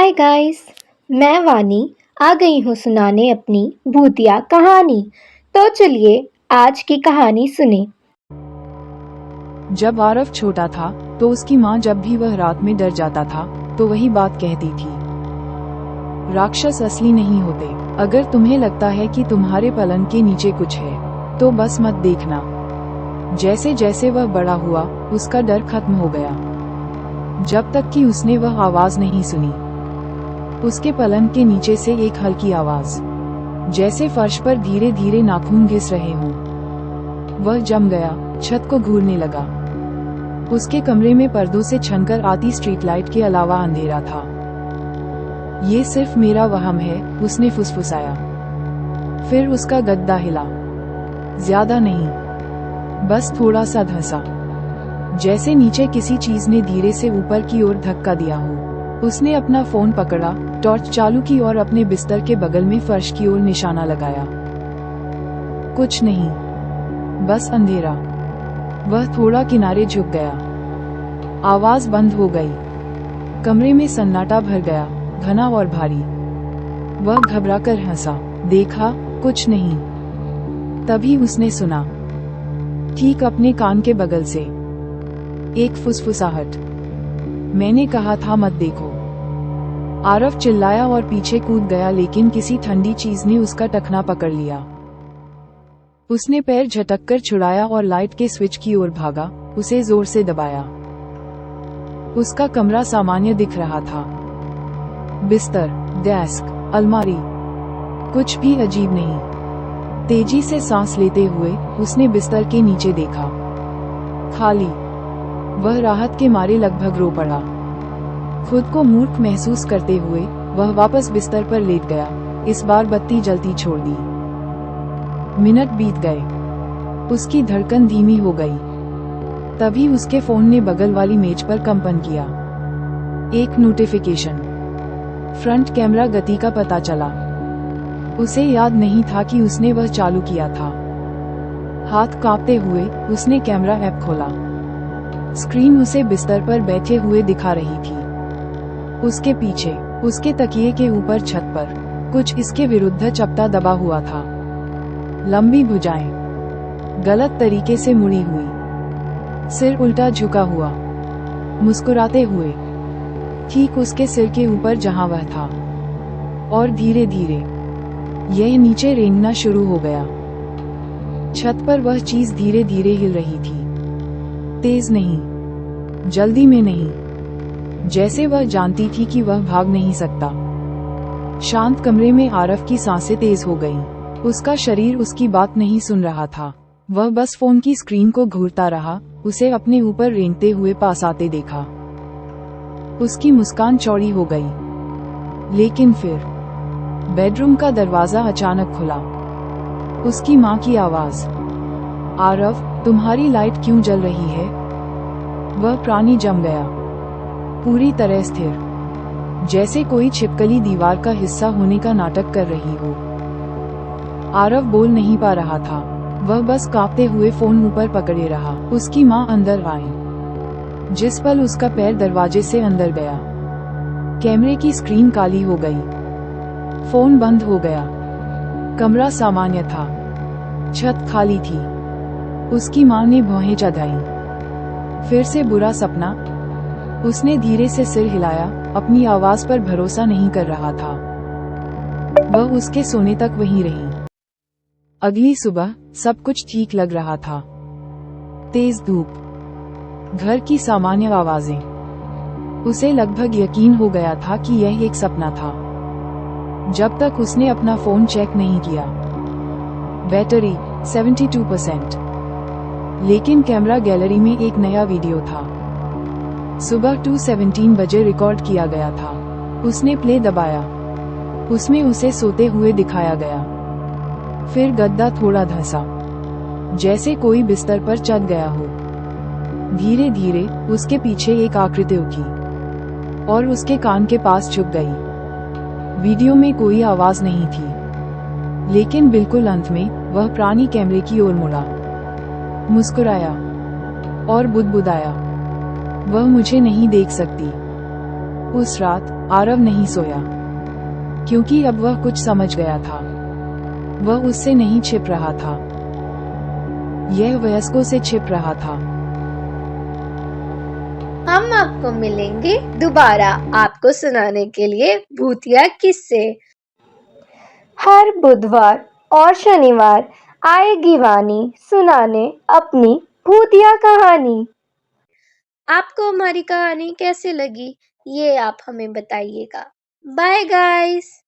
Hi guys. मैं वानी आ गई हूँ सुनाने अपनी भूतिया कहानी। तो चलिए आज की कहानी सुने। जब आरव छोटा था तो उसकी माँ जब भी वह रात में डर जाता था तो वही बात कहती थी, राक्षस असली नहीं होते। अगर तुम्हें लगता है कि तुम्हारे पलंग के नीचे कुछ है तो बस मत देखना। जैसे जैसे वह बड़ा हुआ उसका डर खत्म हो गया, जब तक कि उसने वह आवाज नहीं सुनी। उसके पलंग के नीचे से एक हल्की आवाज, जैसे फर्श पर धीरे धीरे नाखून घिस रहे हों। वह जम गया, छत को घूरने लगा। उसके कमरे में पर्दों से छनकर आती स्ट्रीट लाइट के अलावा अंधेरा था। ये सिर्फ मेरा वहम है, उसने फुसफुसाया। फिर उसका गद्दा हिला, ज्यादा नहीं, बस थोड़ा सा धंसा, जैसे नीचे किसी चीज ने धीरे से ऊपर की ओर धक्का दिया हो। उसने अपना फोन पकड़ा, टॉर्च चालू की और अपने बिस्तर के बगल में फर्श की ओर निशाना लगाया। कुछ नहीं, बस अंधेरा। वह थोड़ा किनारे झुक गया। आवाज बंद हो गई। कमरे में सन्नाटा भर गया, घना और भारी। वह घबराकर हंसा, देखा, कुछ नहीं। तभी उसने सुना, ठीक अपने कान के बगल से, एक फुसफुसाहट। मैंने कहा था मत देखो। आरव चिल्लाया और पीछे कूद गया, लेकिन किसी ठंडी चीज ने उसका टखना पकड़ लिया। उसने पैर झटककर छुड़ाया और लाइट के स्विच की ओर भागा, उसे जोर से दबाया। उसका कमरा सामान्य दिख रहा था। बिस्तर, डेस्क, अलमारी, कुछ भी अजीब नहीं। तेजी से सांस लेते हुए उसने बिस्तर के नीचे देखा, खाली। वह राहत के मारे लगभग रो पड़ा। खुद को मूर्ख महसूस करते हुए वह वापस बिस्तर पर लेट गया। इस बार बत्ती जलती छोड़ दी। मिनट बीत गए। उसकी धड़कन धीमी हो गई। तभी उसके फोन ने बगल वाली मेज पर कंपन किया। एक नोटिफिकेशन, फ्रंट कैमरा गति का पता चला। उसे याद नहीं था कि उसने वह चालू किया था। हाथ कांपते हुए उसने कैमरा ऐप खोला। स्क्रीन उसे बिस्तर पर बैठे हुए दिखा रही थी। उसके पीछे, उसके तकिए के ऊपर छत पर, कुछ इसके विरुद्ध चपटा दबा हुआ था। लंबी भुजाएं, गलत तरीके से मुड़ी हुई, सिर उल्टा झुका हुआ, मुस्कुराते हुए, ठीक उसके सिर के ऊपर जहां वह था। और धीरे धीरे यह नीचे रेंगना शुरू हो गया। छत पर वह चीज धीरे धीरे हिल रही थी। तेज नहीं, जल्दी में नहीं, जैसे वह जानती थी कि वह भाग नहीं सकता। शांत कमरे में आरव की सांसें तेज हो गईं। उसका शरीर उसकी बात नहीं सुन रहा था। वह बस फोन की स्क्रीन को घूरता रहा, उसे अपने ऊपर रेंगते हुए पास आते देखा। उसकी मुस्कान चौड़ी हो गई। लेकिन फिर बेडरूम का दरवाजा अचानक खुला। उसकी माँ की आवाज, आरव, तुम्हारी लाइट क्यों जल रही है? वह प्राणी जम गया, पूरी तरह स्थिर, जैसे कोई छिपकली दीवार का हिस्सा होने का नाटक कर रही हो। आरव बोल नहीं पा रहा था। वह बस कांपते हुए फोन ऊपर पकड़े रहा। उसकी माँ अंदर आई। जिस पल उसका पैर दरवाजे से अंदर गया, कैमरे की स्क्रीन काली हो गई। फोन बंद हो गया। कमरा सामान्य था, छत खाली थी। उसकी माँ ने भौहें चढ़ाई। फिर से बुरा सपना? उसने धीरे से सिर हिलाया, अपनी आवाज पर भरोसा नहीं कर रहा था। वह उसके सोने तक वहीं रही। अगली सुबह सब कुछ ठीक लग रहा था। तेज धूप, घर की सामान्य आवाजें। उसे लगभग यकीन हो गया था कि यह एक सपना था, जब तक उसने अपना फोन चेक नहीं किया। बैटरी 72%। लेकिन कैमरा गैलरी में एक नया वीडियो था। सुबह 2:17 बजे रिकॉर्ड किया गया था। उसने प्ले दबाया। उसमें उसे सोते हुए दिखाया गया। फिर गद्दा थोड़ा धंसा, जैसे कोई बिस्तर पर चढ़ गया हो। धीरे धीरे उसके पीछे एक आकृति उठी और उसके कान के पास झुक गई। वीडियो में कोई आवाज नहीं थी, लेकिन बिल्कुल अंत में वह प्राणी कैमरे की ओर मुड़ा, मुस्कुराया और बुदबुदाया, वह मुझे नहीं देख सकती। उस रात आरव नहीं सोया, क्योंकि अब वह कुछ समझ गया था। वह उससे नहीं छिप रहा था, यह वयस्कों से छिप रहा था। हम आपको मिलेंगे दोबारा आपको सुनाने के लिए भूतिया किस्से। हर बुधवार और शनिवार आएगी वानी सुनाने अपनी भूतिया कहानी। आपको हमारी कहानी कैसे लगी ये आप हमें बताइएगा। Bye guys.